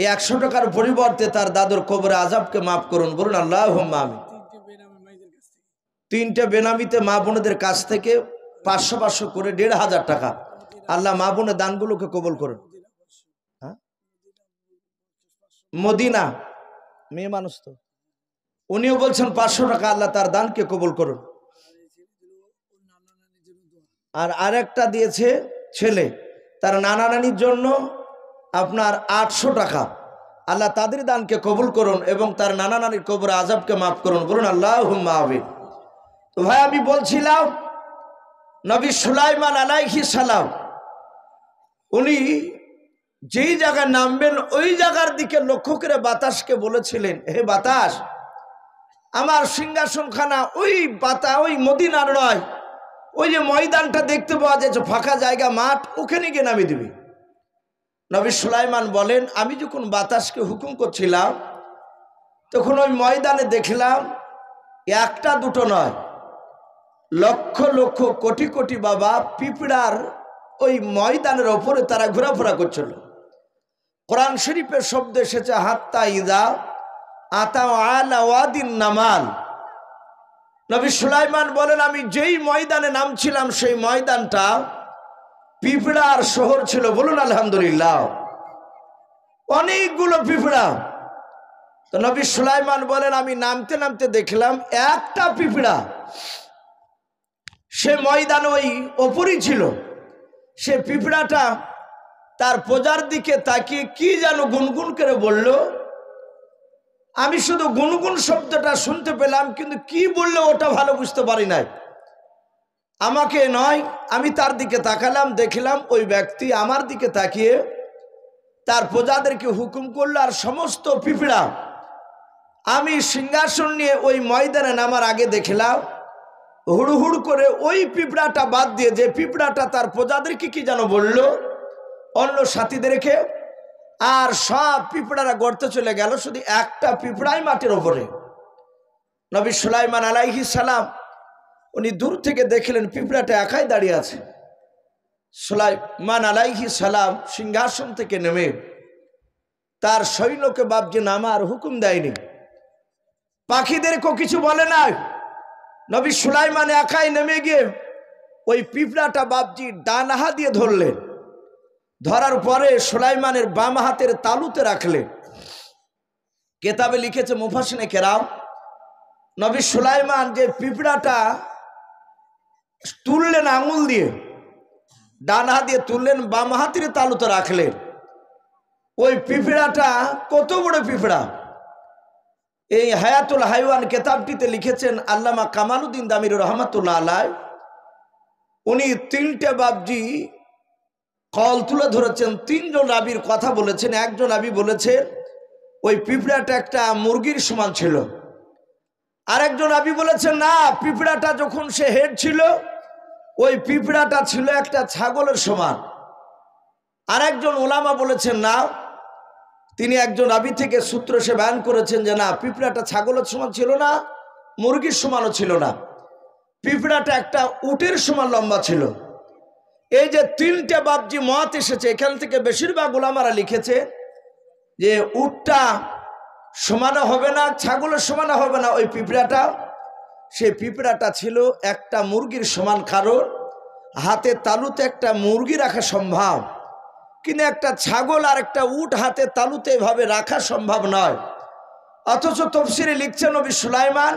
এই 100 টাকার পরিবর্তে তার দাদুর কবরে আযাবকে মাফ করুন, বলুন আল্লাহুম্মা আমিন। 3টে বেনামিতে মা বোনদের কাছ থেকে 500 করে 1500 টাকা আল্লাহ মা বোনের দানগুলোকে কবুল করুন। হ্যাঁ, মদিনা মেয়ে মানুষ তো, উনিও বলছেন 500 টাকা আল্লাহ তার দানকে কবুল করুন। আর আরেকটা দিয়েছে ছেলে, তার নানা নানির জন্য আপনার 800 টাকা আল্লাহ তাদের দানকে কবুল করুন এবং তার নানা নানির কবরে আযাবকে মাফ করুন, বলুন আল্লাহুম্মা আমিন। তো ভাই আমি বলছিলাম নবী সুলাইমান আলাইহিস সালাম উনি যেই জায়গায় নামবেন ওই জায়গার দিকে লক্ষ্য করে বাতাসকে বলেছিলেন, হে বাতাস, আমার সিংহাসনখানা ওই মদিনার নয়, ওই যে ময়দানটা দেখতে পাওয়া যাচ্ছে ফাঁকা জায়গা মাঠ, ওখানে গিয়ে নামিয়ে দিবি। নবী সুলাইমান বলেন, আমি যখন বাতাসকে হুকুম করছিলাম তখন ওই ময়দানে দেখলাম একটা দুটো নয়, লক্ষ লক্ষ কোটি কোটি বাবা পিঁপড়ার ওই ময়দানের ওপরে তারা ঘোরাফেরা করছিল। কোরআন শরীফের শব্দ এসেছে হাত্তা ইদা আতাও আলা ওয়াদিন নামাল। নবী সুলাইমান বলেন, আমি যেই ময়দানে নামছিলাম সেই ময়দানটা পিঁপড়ার শহর ছিল, বলুন আলহামদুলিল্লাহ, অনেকগুলো পিঁপড়া। তো নবী সুলাইমান বলেন, আমি নামতে নামতে দেখলাম একটা পিঁপড়া সে ময়দান ওই ওপরই ছিল। সে পিঁপড়াটা তার প্রজার দিকে তাকিয়ে কি যেন গুনগুন করে বলল। আমি শুধু গুনগুন শব্দটা শুনতে পেলাম, কিন্তু কি বললো ওটা ভালো বুঝতে পারি নাই। আমাকে নয়, আমি তার দিকে তাকালাম, দেখলাম ওই ব্যক্তি আমার দিকে তাকিয়ে তার প্রজাদেরকে হুকুম করলো। আর সমস্ত পিঁপড়া আমি সিংহাসন নিয়ে ওই ময়দানে নামার আগে দেখলাম হুড় করে ওই পিঁপড়াটা বাদ দিয়ে যে পিঁপড়াটা তার প্রজাদেরকে কি যেন বলল অন্য সাথীদেরকে, আর সব পিঁপড়ারা গর্তে চলে গেল, শুধু একটা পিঁপড়াই মাটির ওপরে। নবী সুলাইমান আলাইহিস সালাম উনি দূর থেকে দেখলেন পিঁপড়াটা একাই দাঁড়িয়ে আছে। সুলাইমান আলাইহিস সালাম সিংহাসন থেকে নেমে তার সৈন্যকে বাবজি নামার হুকুম দেয়নি, পাখিদেরকেও কিছু বলে নাই। নবী সুলাইমান একাই নেমে গিয়ে ওই পিঁপড়াটা বাবজি ডান হাত দিয়ে ধরলেন। ধরার পরে সুলাইমানের বাম হাতের তালুতে রাখলেন। কেতাবে লিখেছে মুফাসসিরে কেরাম, নবী সুলাইমান যে পিঁপড়াটা তুললেন আঙুল দিয়ে, ডান হাত দিয়ে তুললেন, বাম হাতের তালুতে রাখলেন। ওই পিঁপড়াটা কত বড় পিঁপড়া! এই হায়াতুল হাইওয়ান কেতাবটিতে লিখেছেন আল্লামা কামালউদ্দিন দামির রহমাতুল্লাহ আলাইহি, উনি 3টে বাবজি কল তুলে ধরেছেন। 3জন রাবীর কথা বলেছেন। একজন রাবী বলেছেন ওই পিঁপড়াটা একটা মুরগির সমান ছিল। আরেকজন রাবী বলেছেন না, পিঁপড়াটা যখন সে হেড ছিল ওই পিঁপড়াটা ছিল একটা ছাগলের সমান। আরেকজন ওলামা বলেছেন না, তিনি একজন রাবী থেকে সূত্র সে বয়ান করেছেন যে না, পিঁপড়াটা ছাগলের সমান ছিল না, মুরগির সমানও ছিল না, পিঁপড়াটা একটা উটের সমান লম্বা ছিল। এই যে তিনটে বাবজি মত এসেছে, এখান থেকে বেশিরভাগ ওলামারা লিখেছে যে উটটা সমানও হবে না, ছাগলের সমানও হবে না। ওই পিঁপড়াটা, সেই পিঁপড়াটা ছিল একটা মুরগির সমান, কারণ হাতে তালুতে একটা মুরগি রাখা সম্ভব, কিন্তু একটা ছাগল আর একটা উট হাতে তালুতে এভাবে রাখা সম্ভব নয়। অথচ তফসিরে লিখছে নবী সুলাইমান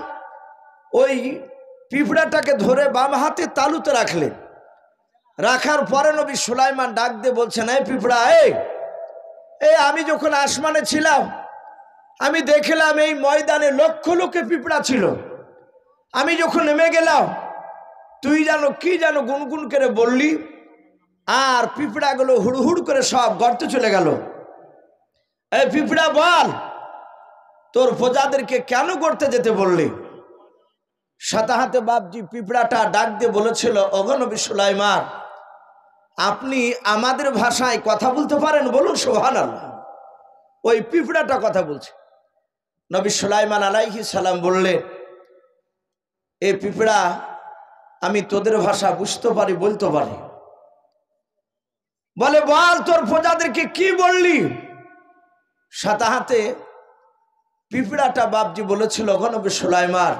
ওই পিঁপড়াটাকে ধরে বাম হাতে তালুতে রাখলেন। রাখার পরে নবী সুলাইমান ডাক দিয়ে বলছেন, এই পিঁপড়া, এই আমি যখন আসমানে ছিলাম আমি দেখলাম এই ময়দানে লক্ষ লক্ষ পিঁপড়া ছিল। আমি যখন নেমে গেলাম তুই জানো কি জানো গুনগুন করে বললি, আর পিঁপড়াগুলো হুড়হুড় করে সব গর্তে চলে গেল। এই পিঁপড়া, বল তোর প্রজাদেরকে কেন গর্তে যেতে বললি? সাথে হাতে বাপজি পিঁপড়াটা ডাক দিয়ে বলেছিল, ওগো নবী সুলাইমান, আপনি আমাদের ভাষায় কথা বলতে পারেন? বলুন সুবহানাল্লাহ। ওই পিঁপড়াটা কথা বলছে। নবী সুলাইমান আলাইহিস সালাম বললেন, এই পিঁপড়া, আমি তোদের ভাষা বুঝতে পারি, বলতে পারি। বলে, বল তোর প্রজাদেরকে কি বললি? সাথে হাতে পিঁপড়াটা বাপজি বলেছিল, ওগো নবী সুলাইমান,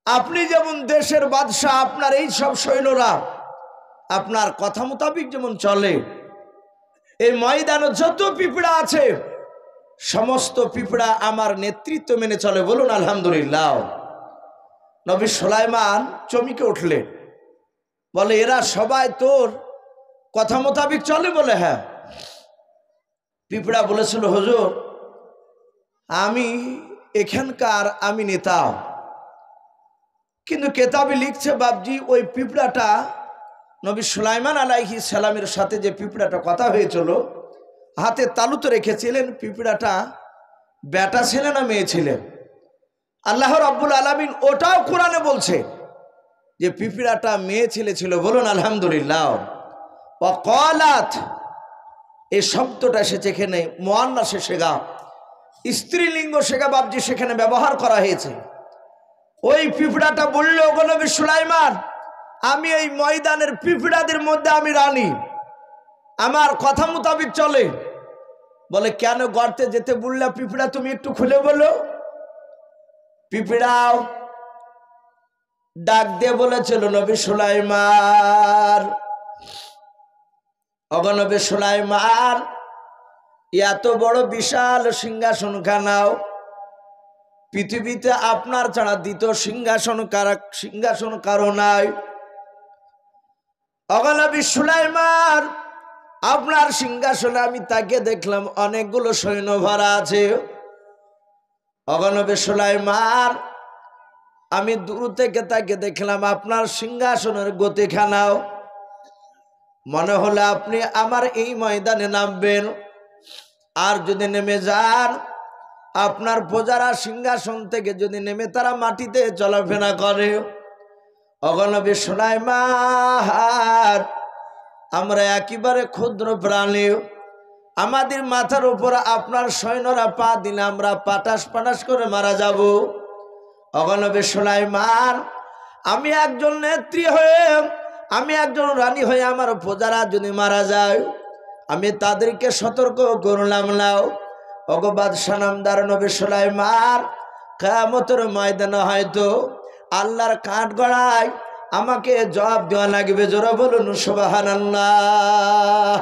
আপনি যেমন দেশের বাদশাহ, আপনার এই সব সৈন্যরা আপনার কথা মোতাবিক যেমন চলে, এই ময়দানে যত পিঁপড়া আছে সমস্ত পিঁপড়া আমার নেতৃত্ব মেনে চলে। বলুন আলহামদুলিল্লাহ। নবী সুলাইমান চমকে উঠলেন, বলে, এরা সবাই তোর কথা মোতাবিক চলে? বলে, হ্যাঁ। পিঁপড়া বলেছিল, হুজুর, আমি এখানকার আমি নেতা, কিন্তু কেতাবে লিখছে বাপজি ওই পিঁপড়াটা নবী সুলাইমান আলাইহিস সালামের সাথে যে পিঁপড়াটা কথা হয়েছিল, হাতে তালুতে রেখেছিলেন, পিঁপড়াটা বেটা ছেলে না মেয়ে ছিলেন? আল্লাহ রাব্বুল আলামিন ওটাও কোরআনে বলছে যে পিঁপড়াটা মেয়ে ছেলে ছিল। বলুন আলহামদুলিল্লাহ। ওয়াকালাত, এই শব্দটা এসেছে এখানে মুআন্নাসে সেগা, স্ত্রীলিঙ্গ সেগা বাপজি সেখানে ব্যবহার করা হয়েছে। ওই পিঁপড়াটা বলল, ওগো নবী সুলাইমান, আমি এই ময়দানের পিঁপড়াদের মধ্যে আমি রানী, আমার কথা মোতাবিক চলে। বলে, কেন গর্তে যেতে বললা পিঁপড়া, তুমি একটু খুলে বলো। পিঁপড়াও ডাক দিয়ে বলেছিল, নবী সুলাইমান, ওগো নবী সুলাইমান, এত বড় বিশাল সিংহাসন খানাও, পৃথিবীতে আপনার ছাড়া দ্বিতীয় সিংহাসন কারো নাই। ওগো নবী সুলাইমান, আপনার সিংহাসনে আমি তাকে দেখলাম অনেকগুলো সৈন্য ভরা আছে। ওগো নবী সুলাইমান, আমি দূর থেকে তাকে দেখলাম আপনার সিংহাসনের গতিখানাও, মনে হলো আপনি আমার এই ময়দানে নামবেন, আর যদি নেমে যান আপনার প্রজারা সিংহাসন থেকে যদি নেমে তারা মাটিতে চলাফেরা করে। ওগো নবী সুলাইমান, আমরা একেবারে ক্ষুদ্র প্রাণী, আমাদের মাথার উপর আপনার সৈন্যরা পা দিলে আমরা পাটাস পাটাস করে মারা যাব। ওগো নবী সুলাইমান, আমি একজন নেত্রী হয়ে, আমি একজন রানী হয়ে আমার প্রজারা যদি মারা যায় আমি তাদেরকে সতর্ক করলাম না। ওগো বাদশা নামদার নবী সুলাইমান, কিয়ামতের ময়দানে হয়তো আল্লাহর কাঠ গড়ায় আমাকে জবাব দেওয়া লাগবে। জোরে বলুন সুবহানাল্লাহ।